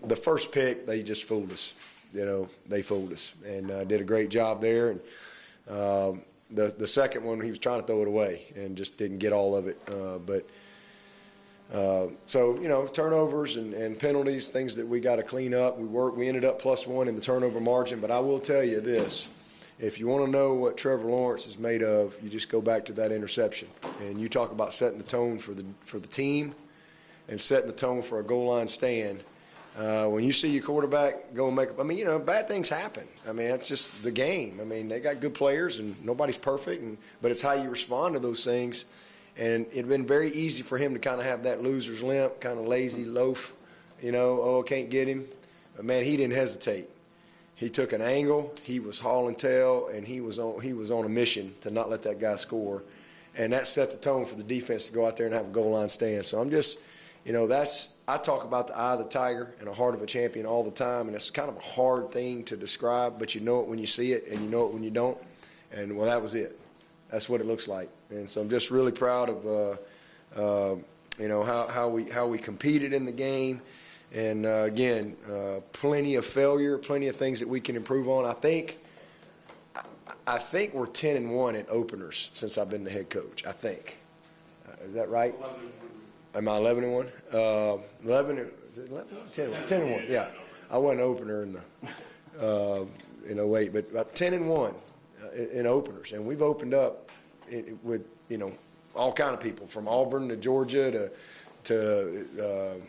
the first pick, they just fooled us. They fooled us and did a great job there. And the second one, he was trying to throw it away and just didn't get all of it. So, turnovers and penalties, things that we got to clean up. We ended up +1 in the turnover margin. But I will tell you this. If you want to know what Trevor Lawrence is made of, you just go back to that interception. And you talk about setting the tone for the team and setting the tone for a goal line stand. When you see your quarterback go and make – bad things happen. That's just the game. They got good players and nobody's perfect, but it's how you respond to those things. And it had been very easy for him to kind of have that loser's limp, kind of lazy loaf, can't get him. But, man, he didn't hesitate. He took an angle, he was hauling tail, and he was on a mission to not let that guy score. And that set the tone for the defense to go out there and have a goal line stand. So I'm just – I talk about the eye of the tiger and the heart of a champion all the time, and it's kind of a hard thing to describe, but you know it when you see it and you know it when you don't. And, well, that was it. That's what it looks like. And so I'm just really proud of, how we competed in the game. And, again, plenty of failure, plenty of things that we can improve on. I think we're 10-1 in openers since I've been the head coach, I think. Is that right? 11-1. Am I 11-1? 11, is it 11? 10-1, yeah. I wasn't an opener in the 08, but about 10-1 in openers. And we've opened up with, all kind of people, from Auburn to Georgia to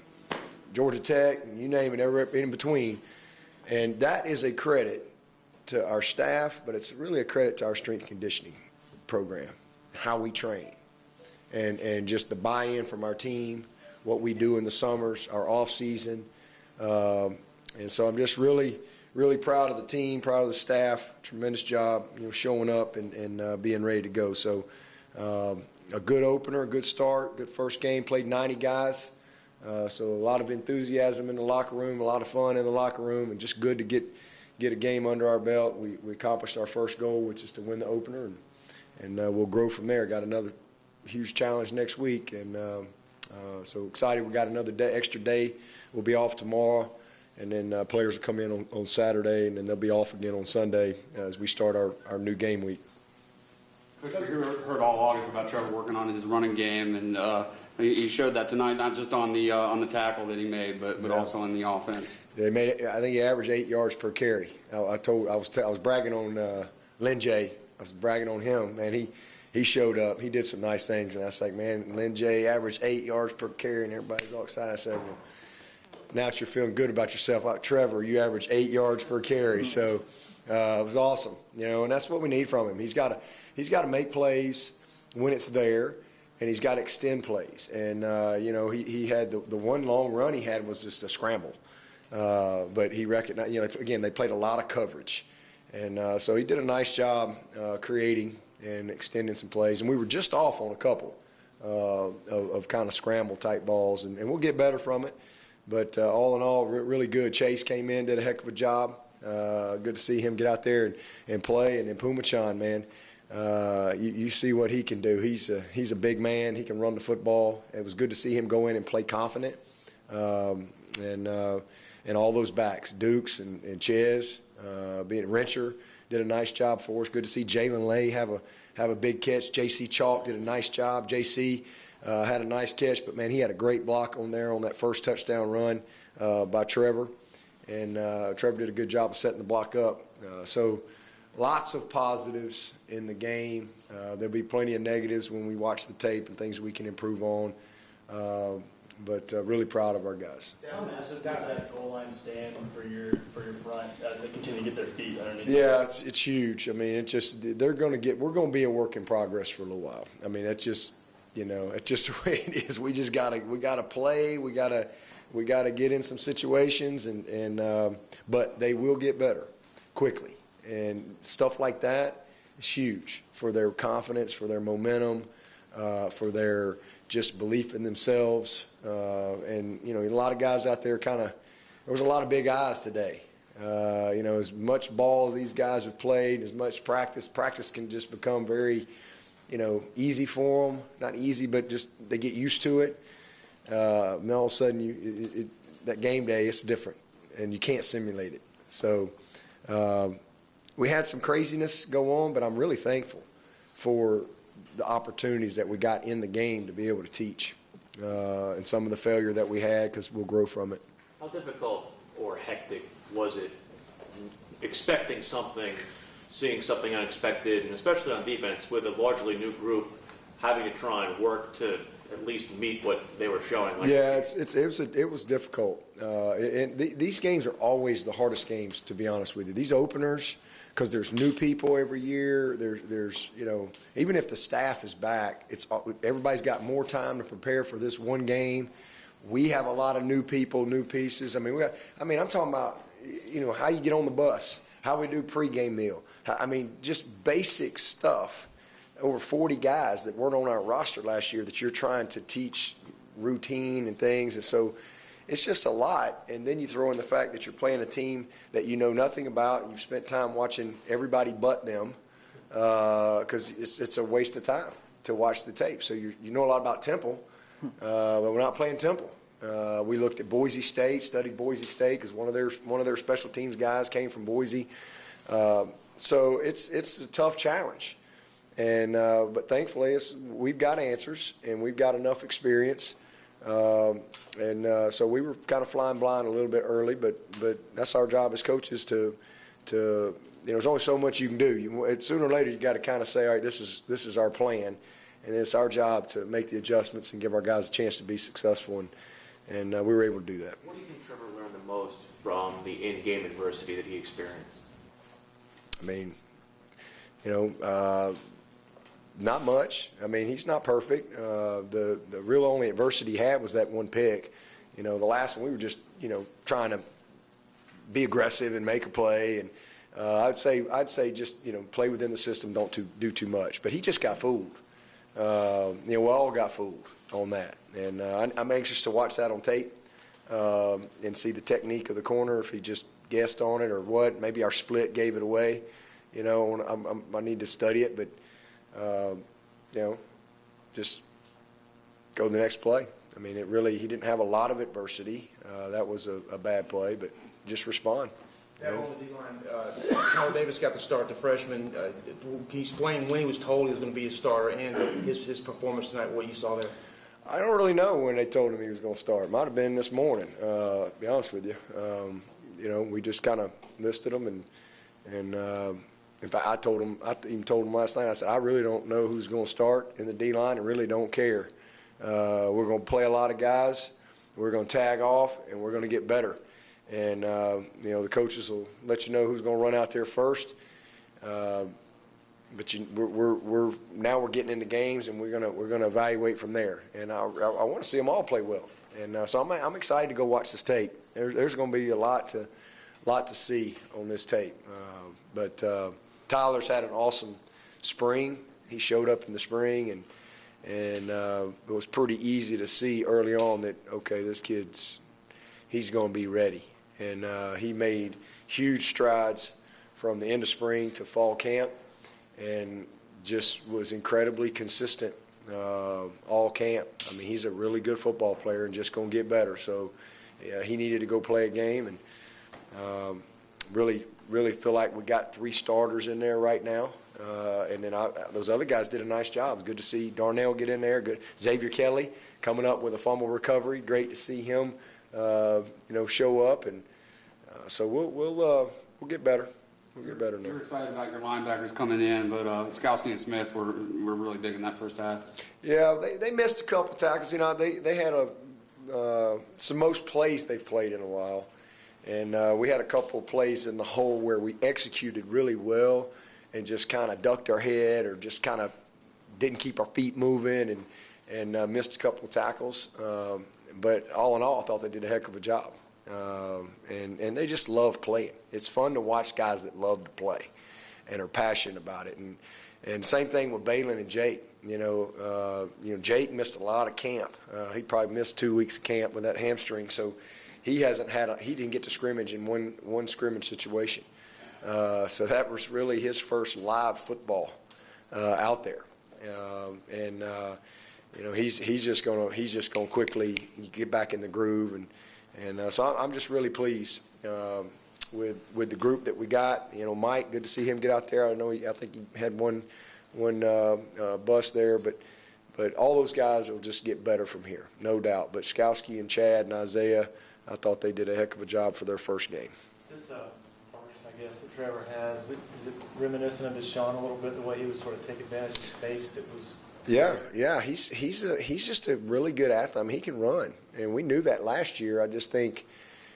Georgia Tech, and you name it, everywhere in between. And that is a credit to our staff, but it's really a credit to our strength conditioning program, how we train, and just the buy-in from our team, what we do in the summers, our off season. And so I'm just really, really proud of the team, proud of the staff. Tremendous job, showing up and being ready to go. So a good opener, a good start, good first game. Played 90 guys. So a lot of enthusiasm in the locker room, a lot of fun in the locker room, and just good to get a game under our belt. We accomplished our first goal, which is to win the opener, and we'll grow from there. Got another huge challenge next week, and so excited. We got another extra day. We'll be off tomorrow, and then players will come in on Saturday, and then they'll be off again on Sunday as we start our new game week. Coach, we heard all August about Trevor working on his running game, and he showed that tonight, not just on the tackle that he made, but also on the offense. Yeah, I think he averaged 8 yards per carry. I was bragging on Lynn J. I was bragging on him, man. He showed up. He did some nice things, and I was like, man, Lynn J. averaged 8 yards per carry, and everybody's all excited. I said, well, now that you're feeling good about yourself, like Trevor, you average 8 yards per carry. So it was awesome, and that's what we need from him. He's got to make plays when it's there, and he's got to extend plays. And, he had the one long run he had was just a scramble. But he recognized, again, they played a lot of coverage. And so he did a nice job creating and extending some plays. And we were just off on a couple of kind of scramble-type balls, and we'll get better from it. But all in all, really good. Chase came in, did a heck of a job. Good to see him get out there and play. And then Pumachan, man, you see what he can do. He's a big man. He can run the football. It was good to see him go in and play confident. And all those backs, Dukes and Ches, being Rencher, did a nice job for us. Good to see Jalen Lay have a big catch. J.C. Chalk did a nice job. J.C. Had a nice catch, but, man, he had a great block on there on that first touchdown run by Trevor. And Trevor did a good job of setting the block up. So lots of positives in the game. There'll be plenty of negatives when we watch the tape and things we can improve on. But really proud of our guys. How massive is that goal line stand for your front as they continue to get their feet underneath? Yeah, it's huge. We're going to be a work in progress for a little while. It's just the way it is. We gotta play. We gotta get in some situations, but they will get better quickly. And stuff like that is huge for their confidence, for their momentum, for their just belief in themselves. And a lot of guys out there there was a lot of big eyes today. As much ball as these guys have played, as much practice can just become very, easy for them. Not easy, but just they get used to it. And all of a sudden, that game day, it's different. and you can't simulate it. So we had some craziness go on, but I'm really thankful for the opportunities that we got in the game to be able to teach, and some of the failure that we had, because we'll grow from it. How difficult or hectic was it expecting something, seeing something unexpected, and especially on defense with a largely new group, having to try and work to at least meet what they were showing? Yeah, it was difficult. These games are always the hardest games, to be honest with you. These openers, because there's new people every year. There's even if the staff is back, everybody's got more time to prepare for this one game. We have a lot of new people, new pieces. I'm talking about how you get on the bus, how we do pregame meal. Just basic stuff. Over 40 guys that weren't on our roster last year that you're trying to teach routine and things. And so it's just a lot. And then you throw in the fact that you're playing a team that you know nothing about. You've spent time watching everybody but them, because it's a waste of time to watch the tape. So you know a lot about Temple, but we're not playing Temple. We looked at Boise State, studied Boise State, because one of their special teams guys came from Boise. So it's a tough challenge. And but thankfully, we've got answers and we've got enough experience, so we were kind of flying blind a little bit early. But that's our job as coaches to there's only so much you can do. Sooner or later, you got to kind of say, all right, this is our plan, and it's our job to make the adjustments and give our guys a chance to be successful. And we were able to do that. What do you think Trevor learned the most from the in-game adversity that he experienced? Not much. He's not perfect. The real only adversity he had was that one pick. The last one we were just trying to be aggressive and make a play. And I'd say just play within the system. Don't do too much. But he just got fooled. We all got fooled on that. And I'm anxious to watch that on tape and see the technique of the corner, if he just guessed on it or what. Maybe our split gave it away. I need to study it, but. Just go to the next play. He didn't have a lot of adversity. That was a bad play, but just respond. On the D-line, Tyler Davis got the start, the freshman. Can you explain when he was told he was going to be a starter and his performance tonight, what you saw there? I don't really know when they told him he was going to start. It might have been this morning, to be honest with you. We just kind of listed him, and in fact, I even told him last night, I said, I really don't know who's going to start in the D-line and really don't care. We're going to play a lot of guys. We're going to tag off, and we're going to get better. And, the coaches will let you know who's going to run out there first. But we're getting into games, and we're going to evaluate from there. And I want to see them all play well. And so I'm excited to go watch this tape. There's going to be a lot to see on this tape. But Tyler's had an awesome spring. He showed up in the spring, and it was pretty easy to see early on that, okay, this he's going to be ready. And he made huge strides from the end of spring to fall camp, and just was incredibly consistent all camp. He's a really good football player and just going to get better. So he needed to go play a game, and really feel like we got 3 starters in there right now. And then those other guys did a nice job. It was good to see Darnell get in there. Good. Xavier Kelly coming up with a fumble recovery. Great to see him, show up. And so we'll get better. We'll get better now. You're excited about your linebackers coming in, but Skowski and Smith were really big in that first half. Yeah, they missed a couple tackles. They had some most plays they've played in a while. And we had a couple of plays in the hole where we executed really well and just kind of ducked our head or just kind of didn't keep our feet moving and missed a couple of tackles. But all in all, I thought they did a heck of a job. And they just love playing. It's fun to watch guys that love to play and are passionate about it. And same thing with Balin and Jake. Jake missed a lot of camp. He probably missed 2 weeks of camp with that hamstring. So he didn't get to scrimmage in one scrimmage situation. So that was really his first live football out there. He's just going to quickly get back in the groove And so I'm just really pleased with the group that we got. Mike, good to see him get out there. I think he had one bust there, but all those guys will just get better from here, no doubt. But Skowski and Chad and Isaiah, I thought they did a heck of a job for their first game. This first, I guess, that Trevor has, is it reminiscent of Deshaun a little bit, the way he would sort of take advantage of space that was? Yeah, he's just a really good athlete. I mean, he can run, and we knew that last year. I just think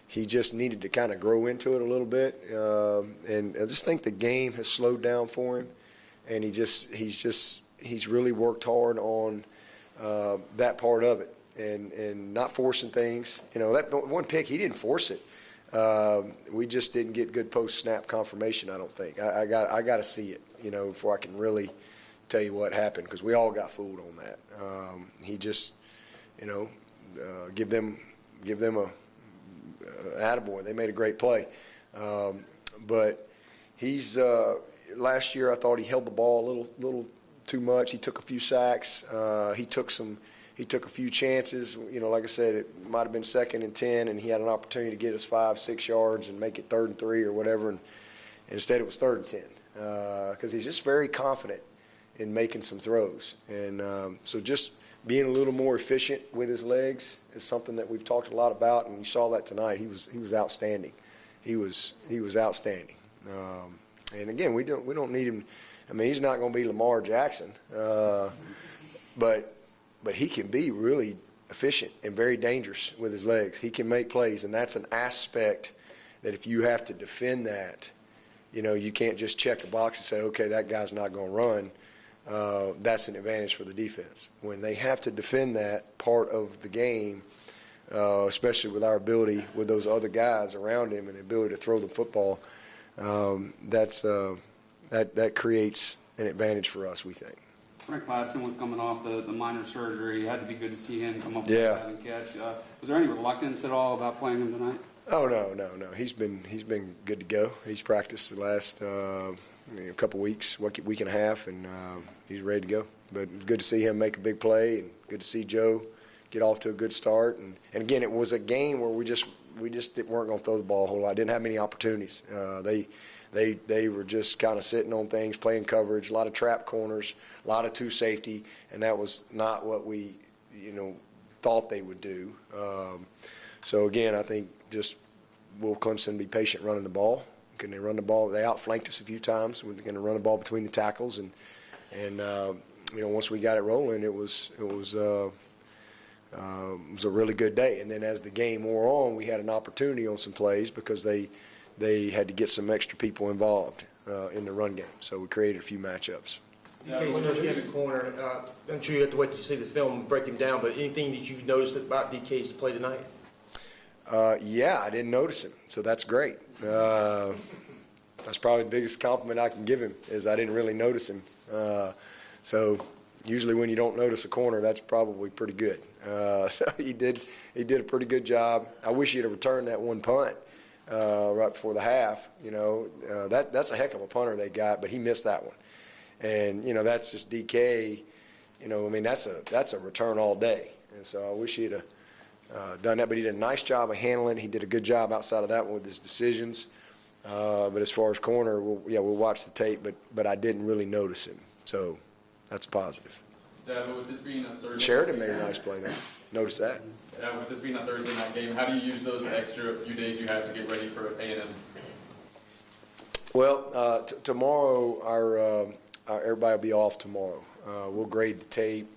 he just needed to kind of grow into it a little bit, and I just think the game has slowed down for him, and he's really worked hard on that part of it, and not forcing things. That one pick, he didn't force it. We just didn't get good post snap confirmation. I don't think. I got to see it, before I can really tell you what happened, because we all got fooled on that. He just, give them a attaboy. They made a great play, but he's last year I thought he held the ball a little too much. He took a few sacks. He took a few chances. Like I said, it might have been 2nd and 10, and he had an opportunity to get us 5-6 yards and make it 3rd and 3 or whatever, and instead it was 3rd and 10, because he's just very confident in making some throws. And so just being a little more efficient with his legs is something that we've talked a lot about, and you saw that tonight. He was outstanding. He was outstanding. And again, we don't need him. I mean, he's not going to be Lamar Jackson, but he can be really efficient and very dangerous with his legs. He can make plays, and that's an aspect that if you have to defend that, you can't just check a box and say, okay, that guy's not going to run. That's an advantage for the defense. When they have to defend that part of the game, especially with our ability with those other guys around him and the ability to throw the football, that creates an advantage for us, we think. Frank Ladson was coming off the minor surgery. It had to be good to see him come up with Yeah. that and catch. Was there any reluctance at all about playing him tonight? Oh, no. He's been good to go. He's practiced the last couple weeks, week and a half, and he's ready to go. But it was good to see him make a big play, and good to see Joe get off to a good start. And again, it was a game where we just weren't going to throw the ball a whole lot. Didn't have many opportunities. They were just kind of sitting on things, playing coverage, a lot of trap corners, a lot of two safety, and that was not what we thought they would do. So again, I think just will Clemson be patient running the ball? Can they run the ball? They outflanked us a few times. We're going to run the ball between the tackles, and once we got it rolling, it was a really good day. And then as the game wore on, we had an opportunity on some plays because they had to get some extra people involved in the run game. So we created a few matchups. DK's first game at corner. I'm sure you have to wait to see the film and break him down, but anything that you noticed about DK's play tonight? Yeah, I didn't notice him, so that's great. That's probably the biggest compliment I can give him is I didn't really notice him. So usually when you don't notice a corner, that's probably pretty good. So he did a pretty good job. I wish he'd have returned that one punt right before the half. That's a heck of a punter they got, but he missed that one. And that's just DK. That's a return all day. And so I wish he'd have done that, but he did a nice job of handling. He did a good job outside of that one with his decisions. But as far as corner, we'll watch the tape, but I didn't really notice him. So that's positive. Dabo, with this being a Thursday Sheridan made a nice play there. Notice that. With this being a Thursday night game, how do you use those extra few days you have to get ready for A&M? Well, tomorrow our everybody will be off tomorrow. We'll grade the tape,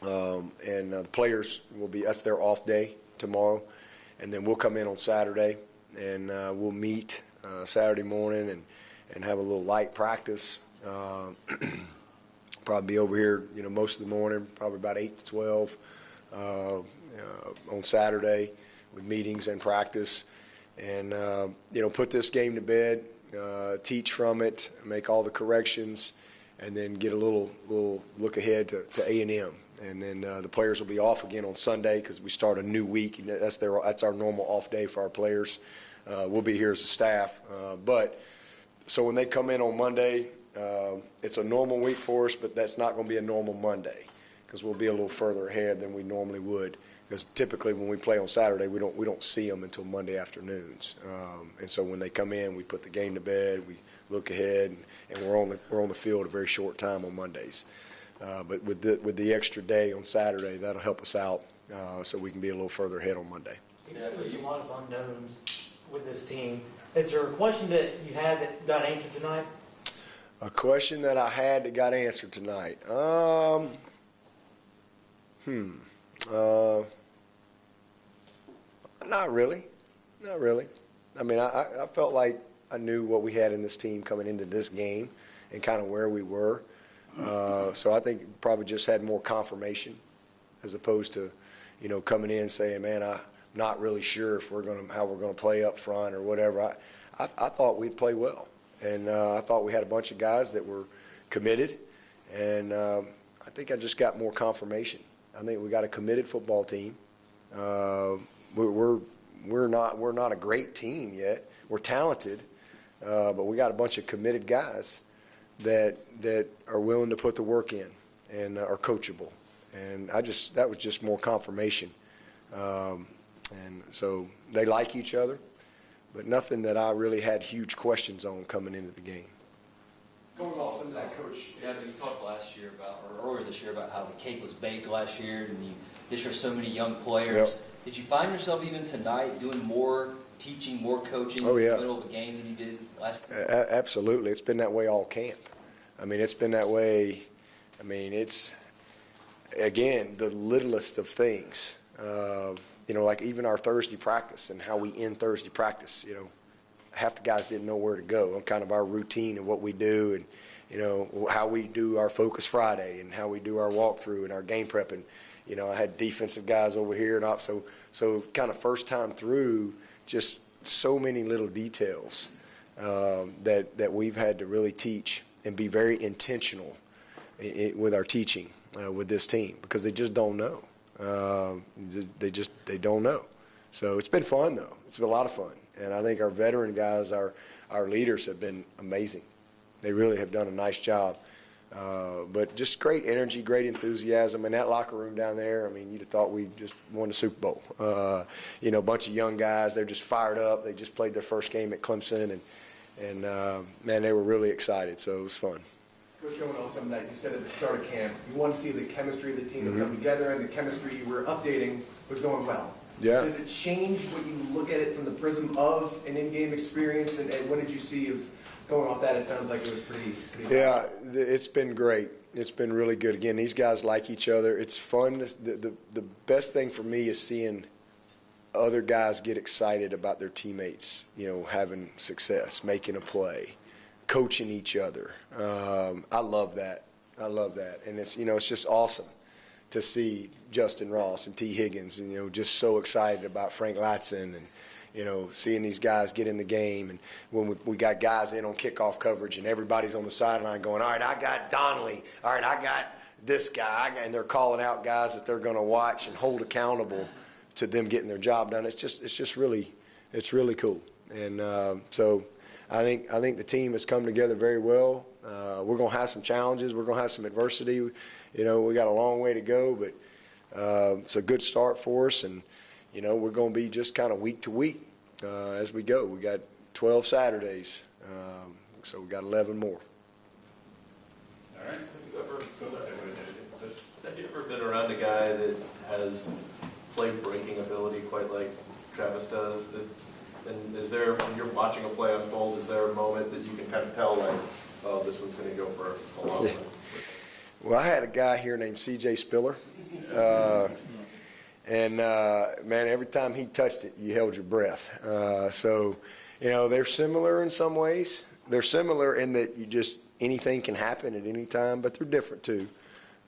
and the players will be. That's their off day tomorrow, and then we'll come in on Saturday, and we'll meet Saturday morning and have a little light practice. Probably be over here, most of the morning, probably about 8 to 12 on Saturday with meetings and practice, and put this game to bed, teach from it, make all the corrections, and then get a little look ahead to A&M. And then the players will be off again on Sunday because we start a new week. And that's our normal off day for our players. We'll be here as a staff. So when they come in on Monday, it's a normal week for us, but that's not going to be a normal Monday because we'll be a little further ahead than we normally would because typically when we play on Saturday, we don't see them until Monday afternoons. And so when they come in, we put the game to bed, we look ahead, and we're on the field a very short time on Mondays. But with the extra day on Saturday, that'll help us out so we can be a little further ahead on Monday. There's a lot of unknowns with this team. Is there a question that you had that got answered tonight? A question that I had that got answered tonight. Not really. I mean, I felt like I knew what we had in this team coming into this game and kind of where we were. So I think probably just had more confirmation as opposed to, coming in saying, man, I'm not really sure if how we're going to play up front or whatever. I thought we'd play well. And I thought we had a bunch of guys that were committed. And I think I just got more confirmation. I think we got a committed football team. We're not a great team yet. We're talented, but we got a bunch of committed guys that are willing to put the work in and are coachable. And that was just more confirmation. And so they like each other, but nothing that I really had huge questions on coming into the game. Going off into that, Coach. Yeah, you talked last year or earlier this year about how the cake was baked last year, and this year so many young players. Yep. Did you find yourself even tonight doing more teaching, more coaching Oh, in yeah. the middle of a game than you did last year? Absolutely. It's been that way all camp. I mean, it's been that way. I mean, it's, again, the littlest of things. Like even our Thursday practice and how we end Thursday practice, half the guys didn't know where to go. Kind of our routine and what we do and, how we do our Focus Friday and how we do our walkthrough and our game prep. And, I had defensive guys over here and up. So kind of first time through, just so many little details that we've had to really teach and be very intentional with our teaching with this team because they just don't know. They don't know. So it's been fun, though. It's been a lot of fun. And I think our veteran guys, our leaders have been amazing. They really have done a nice job. But just great energy, great enthusiasm. And that locker room down there, I mean, you'd have thought we just won the Super Bowl. A bunch of young guys, they're just fired up. They just played their first game at Clemson. And man, they were really excited. So it was fun. Coach, going on something that you said at the start of camp, you wanted to see the chemistry of the team come together, and the chemistry you were updating was going well. Yeah. Does it change when you look at it from the prism of an in-game experience, and what did you see of going off that? It sounds like it was pretty Yeah, it's been great. It's been really good. Again, these guys like each other. It's fun. The best thing for me is seeing other guys get excited about their teammates, having success, making a play, coaching each other. I love that. And it's just awesome to see Justin Ross and T. Higgins and, just so excited about Frank Latson and, seeing these guys get in the game. And when we got guys in on kickoff coverage and everybody's on the sideline going, all right, I got Donnelly. All right, I got this guy. And they're calling out guys that they're going to watch and hold accountable to them getting their job done. It's just really cool. And so I think the team has come together very well. We're going to have some challenges. We're going to have some adversity. We got a long way to go, but it's a good start for us. And, we're going to be just kind of week to week as we go. We got 12 Saturdays, so we got 11 more. All right. Have you ever been around a guy that has play-breaking ability quite like Travis does? And is there, when you're watching a play unfold, is there a moment that you can kind of tell, like, oh, this one's going to go for a long time? Well, I had a guy here named C.J. Spiller, and man, every time he touched it, you held your breath. So, they're similar in some ways. They're similar in that anything can happen at any time, but they're different too.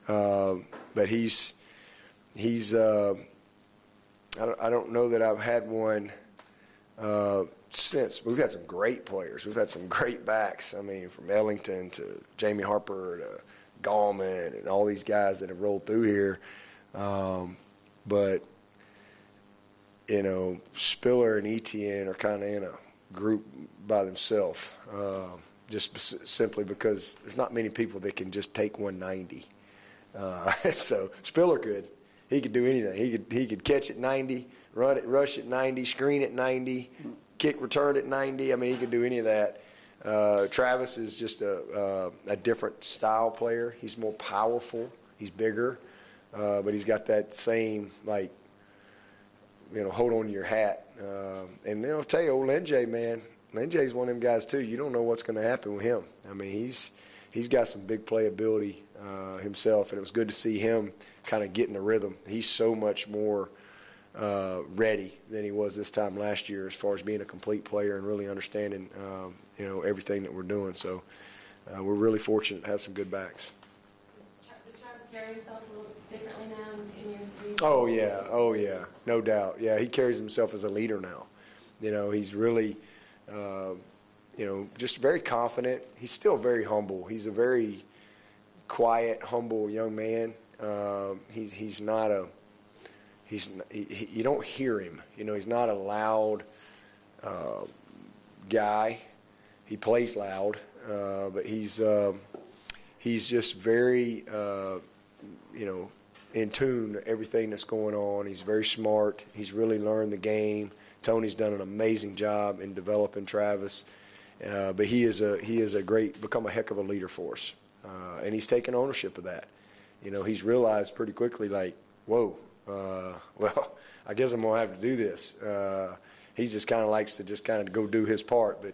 But he's I don't know that I've had one since. We've had some great players. We've had some great backs. I mean, from Ellington to Jamie Harper to Gallman and all these guys that have rolled through here. But, Spiller and Etienne are kind of in a group by themselves, just simply because there's not many people that can just take 190. So Spiller could. He could do anything. He could catch at 90, rush at 90, screen at 90, kick return at 90. I mean, he could do any of that. Travis is just a different style player. He's more powerful. He's bigger, but he's got that same, like, hold on to your hat. And I'll tell you, old Lin-J, man, Lin-J's one of them guys too. You don't know what's going to happen with him. I mean, he's got some big playability himself, and it was good to see him kind of get in the rhythm. He's so much more ready than he was this time last year as far as being a complete player and really understanding, everything that we're doing. So we're really fortunate to have some good backs. Does Travis carry himself a little differently now in your three? Oh yeah, no doubt. Yeah, he carries himself as a leader now. He's really, just very confident. He's still very humble. He's a very quiet, humble young man. He's not a. You don't hear him. He's not a loud guy. He plays loud, but he's just very, in tune to everything that's going on. He's very smart. He's really learned the game. Tony's done an amazing job in developing Travis, but he is become a heck of a leader for us, and he's taken ownership of that. He's realized pretty quickly, like, whoa, well, I guess I'm gonna have to do this. He just kind of likes to just kind of go do his part, but